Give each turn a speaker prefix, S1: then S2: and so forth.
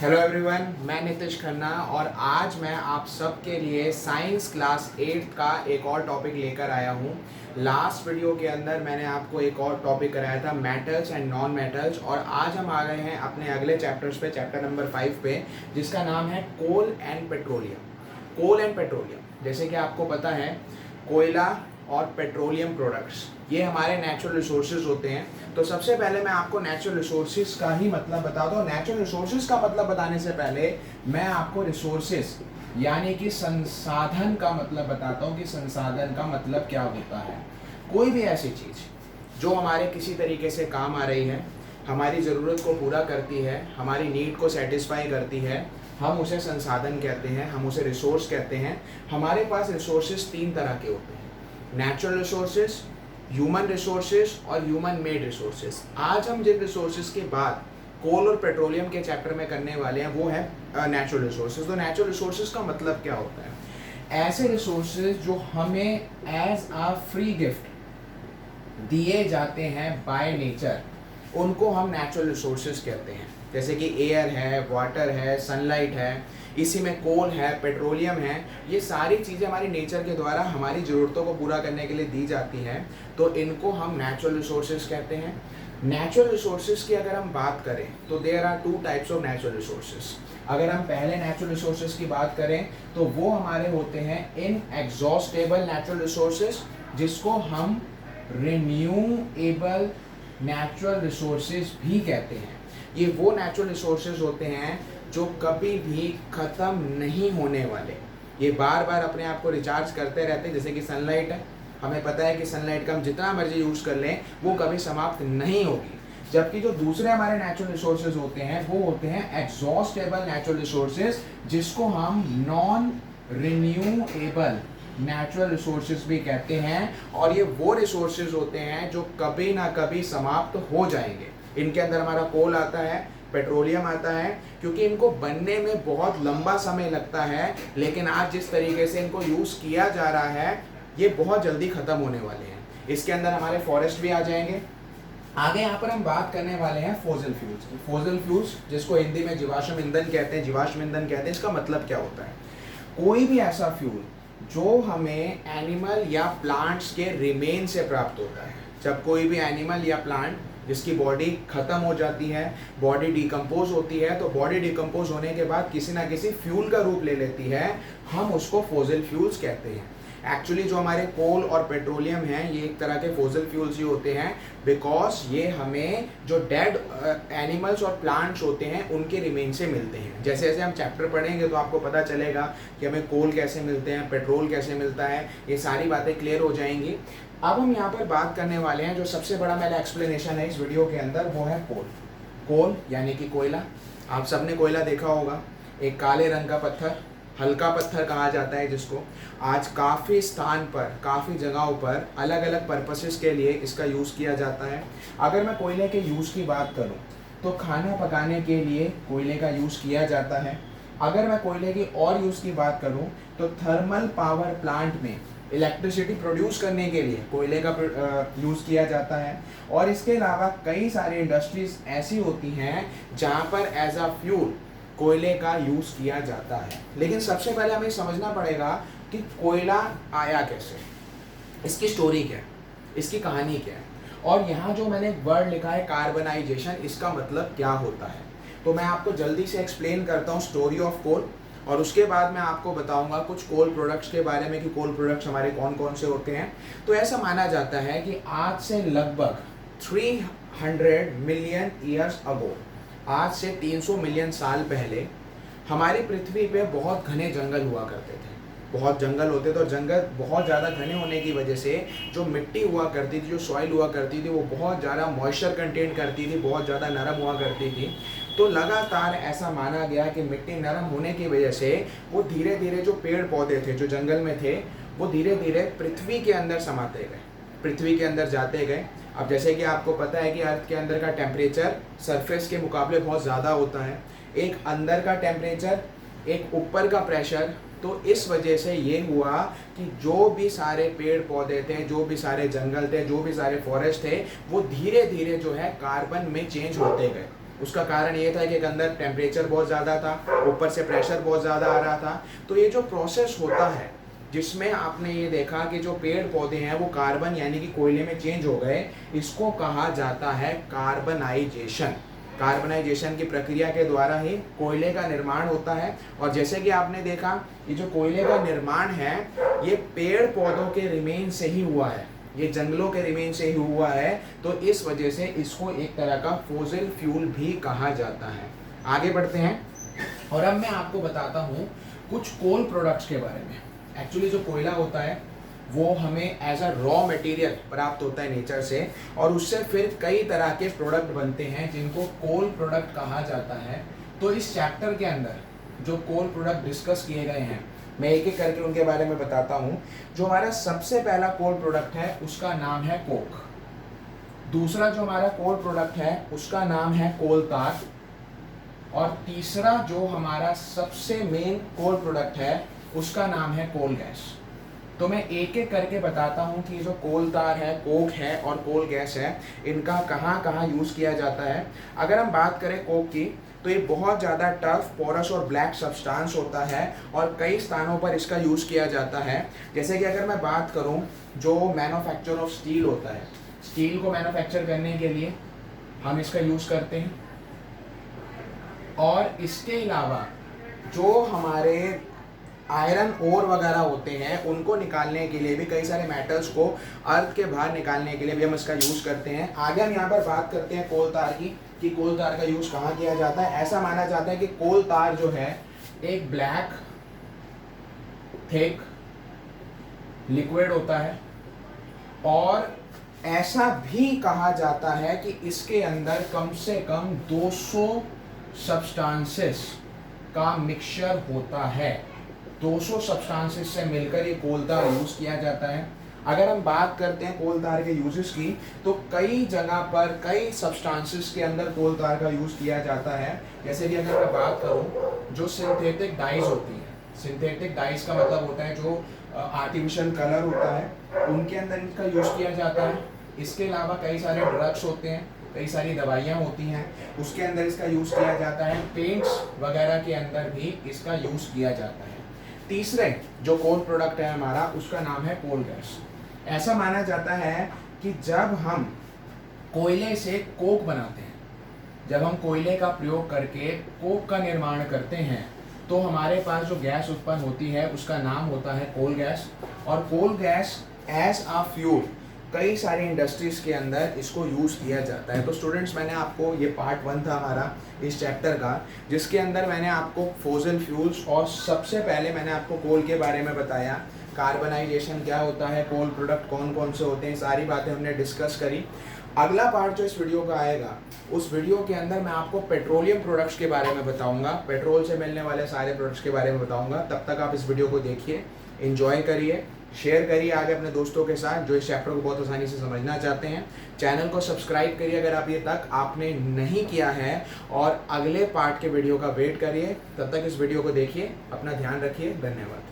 S1: Hello everyone, मैं नितिश खन्ना और आज मैं आप सबके लिए साइंस क्लास 8 का एक और टॉपिक लेकर आया हूँ। लास्ट वीडियो के अंदर मैंने आपको एक और टॉपिक कराया था मेटल्स एंड नॉन मेटल्स, और आज हम आ गए हैं अपने अगले चैप्टर्स पे, चैप्टर नंबर 5 पे, जिसका नाम है coal and petroleum. Coal and petroleum, जैसे कि आपको पता है, कोयला और पेट्रोलियम प्रोडक्ट्स ये हमारे नेचुरल रिसोर्सेज होते हैं। तो सबसे पहले मैं आपको नेचुरल रिसोर्सेज का ही मतलब बता दूं। नेचुरल रिसोर्सेज का मतलब बताने से पहले मैं आपको रिसोर्सेज यानी कि संसाधन का मतलब बताता हूं कि संसाधन का मतलब क्या होता है। कोई भी ऐसी चीज़ जो हमारे किसी तरीके से काम आ रही है, हमारी ज़रूरत को पूरा करती है, हमारी नीड को सेटिस्फाई करती है, हम उसे संसाधन कहते हैं, हम उसे रिसोर्स कहते हैं। हमारे पास रिसोर्सेज 3 तरह के होते हैं: नेचुरल रिसोर्सेज, ह्यूमन रिसोर्सेज और ह्यूमन मेड रिसोर्सेज। आज हम जिन रिसोर्सेज की बात कोल और पेट्रोलियम के चैप्टर में करने वाले हैं वो है नेचुरल रिसोर्सेज। तो नेचुरल रिसोर्सेज का मतलब क्या होता है? ऐसे रिसोर्सेज जो हमें एज अ फ्री गिफ्ट दिए जाते हैं बाय नेचर, उनको हम नेचुरल रिसोर्सेज कहते हैं। जैसे कि एयर है, वाटर है, सनलाइट है, इसी में कोल है, पेट्रोलियम है। ये सारी चीज़ें हमारी नेचर के द्वारा हमारी ज़रूरतों को पूरा करने के लिए दी जाती हैं, तो इनको हम नेचुरल रिसोर्सेज कहते हैं। नेचुरल रिसोर्सेज की अगर हम बात करें तो there are 2 types of natural resources. अगर हम पहले नेचुरल रिसोर्सेज की बात करें तो वो हमारे होते हैं इनएग्जॉस्टेबल नेचुरल रिसोर्सेज, जिसको हम रिन्यूएबल नेचुरल रिसोर्सेज भी कहते हैं। ये वो नेचुरल रिसोर्सेज होते हैं जो कभी भी ख़त्म नहीं होने वाले, ये बार बार अपने आप को रिचार्ज करते रहते हैं। जैसे कि सनलाइट है, हमें पता है कि सनलाइट का हम जितना मर्जी यूज़ कर लें वो कभी समाप्त नहीं होगी। जबकि जो दूसरे हमारे नेचुरल रिसोर्सेज होते हैं वो होते हैं एग्जॉस्टेबल नेचुरल रिसोर्सेज, जिसको हम नॉन रिन्यूएबल नेचुरल रिसोर्सेज भी कहते हैं। और ये वो रिसोर्सेज होते हैं जो कभी ना कभी समाप्त हो जाएंगे। इनके अंदर हमारा कोल आता है, पेट्रोलियम आता है, क्योंकि इनको बनने में बहुत लंबा समय लगता है, लेकिन आज जिस तरीके से इनको यूज़ किया जा रहा है ये बहुत जल्दी ख़त्म होने वाले हैं। इसके अंदर हमारे फॉरेस्ट भी आ जाएंगे। आगे यहाँ पर हम बात करने वाले हैं फोसिल फ्यूल्स की। फोसिल फ्यूल्स, जिसको हिंदी में जीवाश्म ईंधन कहते हैं, जीवाश्म ईंधन कहते हैं, इसका मतलब क्या होता है? कोई भी ऐसा फ्यूल जो हमें एनिमल या प्लांट्स के रिमेन से प्राप्त होता है। जब कोई भी एनिमल या प्लांट जिसकी बॉडी ख़त्म हो जाती है, बॉडी डिकम्पोज होती है, तो बॉडी डिकम्पोज होने के बाद किसी ना किसी फ्यूल का रूप ले लेती है, हम उसको फोसिल फ्यूल्स कहते हैं। एक्चुअली जो हमारे कोल और पेट्रोलियम हैं ये एक तरह के फोसिल फ्यूल्स ही होते हैं, बिकॉज ये हमें जो डेड एनिमल्स और प्लांट्स होते हैं उनके रिमेन से मिलते हैं। जैसे जैसे हम चैप्टर पढ़ेंगे तो आपको पता चलेगा कि हमें कोल कैसे मिलते हैं, पेट्रोल कैसे मिलता है, ये सारी बातें क्लियर हो जाएंगी। अब हम यहाँ पर बात करने वाले हैं, जो सबसे बड़ा मेरा एक्सप्लेनेशन है इस वीडियो के अंदर, वो है कोल। कोल यानी कि कोयला। आप सबने कोयला देखा होगा, एक काले रंग का पत्थर, हल्का पत्थर कहा जाता है, जिसको आज काफ़ी स्थान पर, काफ़ी जगहों पर अलग अलग पर्पसेस के लिए इसका यूज़ किया जाता है। अगर मैं कोयले के यूज़ की बात करूं तो खाना पकाने के लिए कोयले का यूज़ किया जाता है। अगर मैं कोयले की और यूज़ की बात करूं तो थर्मल पावर प्लांट में इलेक्ट्रिसिटी प्रोड्यूस करने के लिए कोयले का यूज़ किया जाता है। और इसके अलावा कई सारी इंडस्ट्रीज़ ऐसी होती हैं जहाँ पर एज अ फ्यूल कोयले का यूज़ किया जाता है। लेकिन सबसे पहले हमें समझना पड़ेगा कि कोयला आया कैसे, इसकी स्टोरी क्या है, इसकी कहानी क्या है। और यहाँ जो मैंने वर्ड लिखा है कार्बनाइजेशन, इसका मतलब क्या होता है, तो मैं आपको जल्दी से एक्सप्लेन करता हूँ स्टोरी ऑफ कोल, और उसके बाद मैं आपको बताऊंगा कुछ कोल प्रोडक्ट्स के बारे में कि कोल प्रोडक्ट्स हमारे कौन कौन से होते हैं। तो ऐसा माना जाता है कि आज से लगभग 300 मिलियन ईयर्स अगो, आज से 300 मिलियन साल पहले हमारी पृथ्वी पे बहुत घने जंगल हुआ करते थे। बहुत जंगल होते थे और जंगल बहुत ज़्यादा घने होने की वजह से जो मिट्टी हुआ करती थी, जो सॉइल हुआ करती थी, वो बहुत ज़्यादा मॉइस्चर कंटेन करती थी, बहुत ज़्यादा नरम हुआ करती थी। तो लगातार ऐसा माना गया कि मिट्टी नरम होने की वजह से वो धीरे धीरे जो पेड़ पौधे थे जो जंगल में थे वो धीरे धीरे पृथ्वी के अंदर समाते गए, पृथ्वी के अंदर जाते गए। अब जैसे कि आपको पता है कि अर्थ के अंदर का टेम्परेचर सरफेस के मुकाबले बहुत ज़्यादा होता है, एक अंदर का टेम्परेचर, एक ऊपर का प्रेशर। तो इस वजह से ये हुआ कि जो भी सारे पेड़ पौधे थे, जो भी सारे जंगल थे, जो भी सारे फॉरेस्ट थे, वो धीरे धीरे जो है कार्बन में चेंज होते गए। उसका कारण ये था कि एक अंदर टेम्परेचर बहुत ज़्यादा था, ऊपर से प्रेशर बहुत ज़्यादा आ रहा था। तो ये जो प्रोसेस होता है जिसमें आपने ये देखा कि जो पेड़ पौधे हैं वो कार्बन यानी कि कोयले में चेंज हो गए, इसको कहा जाता है कार्बनाइजेशन। कार्बनाइजेशन की प्रक्रिया के द्वारा ही कोयले का निर्माण होता है। और जैसे कि आपने देखा, ये जो कोयले का निर्माण है ये पेड़ पौधों के रिमेन से ही हुआ है, ये जंगलों के रिमेन से ही हुआ है। तो इस वजह से इसको एक तरह का फॉसिल फ्यूल भी कहा जाता है। आगे बढ़ते हैं और अब मैं आपको बताता हूँ कुछ कोल प्रोडक्ट्स के बारे में। एक्चुअली जो कोयला होता है वो हमें एज अ रॉ मटेरियल प्राप्त होता है नेचर से, और उससे फिर कई तरह के प्रोडक्ट बनते हैं जिनको कोल प्रोडक्ट कहा जाता है। तो इस चैप्टर के अंदर जो कोल प्रोडक्ट डिस्कस किए गए हैं मैं एक एक करके उनके बारे में बताता हूँ। जो हमारा सबसे पहला कोल प्रोडक्ट है उसका नाम है कोक। दूसरा जो हमारा कोल प्रोडक्ट है उसका नाम है कोल तार। और तीसरा जो हमारा सबसे मेन कोल प्रोडक्ट है उसका नाम है कोल गैस। तो मैं एक एक करके बताता हूँ कि जो कोल तार है, कोक है और कोल गैस है, इनका कहाँ कहाँ यूज़ किया जाता है। अगर हम बात करें कोक की तो ये बहुत ज़्यादा टफ, पोरस और ब्लैक सब्सटेंस होता है और कई स्थानों पर इसका यूज़ किया जाता है। जैसे कि अगर मैं बात करूँ जो मैन्युफैक्चर ऑफ स्टील होता है, स्टील को मैन्युफैक्चर करने के लिए हम इसका यूज़ करते हैं। और इसके अलावा जो हमारे आयरन ओर वगैरह होते हैं उनको निकालने के लिए भी, कई सारे मेटल्स को अर्थ के बाहर निकालने के लिए भी हम इसका यूज़ करते हैं। आगे हम यहाँ पर बात करते हैं कोल तार की, कि कोल तार का यूज़ कहाँ किया जाता है। ऐसा माना जाता है कि कोल तार जो है एक ब्लैक थिक लिक्विड होता है, और ऐसा भी कहा जाता है कि इसके अंदर कम से कम 200 सब्सटेंसेस का मिक्सचर होता है। 200 सब्सटेंसेस से मिलकर ये कोल तार यूज़ किया जाता है। अगर हम बात करते हैं कोल तार के यूजेस की तो कई जगह पर कई सब्सटेंसेस के अंदर कोल तार का यूज़ किया जाता है। जैसे कि अगर मैं बात करूं जो सिंथेटिक डाइज होती है, सिंथेटिक डाइज का मतलब होता है जो आर्टिफिशियल कलर होता है, उनके अंदर इनका यूज़ किया जाता है। इसके अलावा कई सारे ड्रग्स होते हैं, कई सारी दवाइयाँ होती हैं, उसके अंदर इसका यूज़ किया जाता है। पेंट्स वगैरह के अंदर भी इसका यूज़ किया जाता है। तीसरे जो कोल प्रोडक्ट है हमारा उसका नाम है कोल गैस। ऐसा माना जाता है कि जब हम कोयले से कोक बनाते हैं, जब हम कोयले का प्रयोग करके कोक का निर्माण करते हैं, तो हमारे पास जो गैस उत्पन्न होती है उसका नाम होता है कोल गैस। और coal gas as a fuel कई सारी इंडस्ट्रीज़ के अंदर इसको यूज़ किया जाता है। तो स्टूडेंट्स, मैंने आपको, ये पार्ट 1 था हमारा इस चैप्टर का, जिसके अंदर मैंने आपको फॉसिल फ्यूल्स और सबसे पहले मैंने आपको कोल के बारे में बताया, कार्बनाइजेशन क्या होता है, कोल प्रोडक्ट कौन कौन से होते हैं, सारी बातें हमने डिस्कस करी। अगला पार्ट जो इस वीडियो का आएगा, उस वीडियो के अंदर मैं आपको पेट्रोलियम प्रोडक्ट्स के बारे में बताऊंगा, पेट्रोल से मिलने वाले सारे प्रोडक्ट्स के बारे में बताऊंगा। तब तक आप इस वीडियो को देखिए, एंजॉय करिए, शेयर करिए आगे अपने दोस्तों के साथ जो इस चैप्टर को बहुत आसानी से समझना चाहते हैं। चैनल को सब्सक्राइब करिए अगर आप ये तक आपने नहीं किया है, और अगले पार्ट के वीडियो का वेट करिए। तब तक इस वीडियो को देखिए, अपना ध्यान रखिए, धन्यवाद।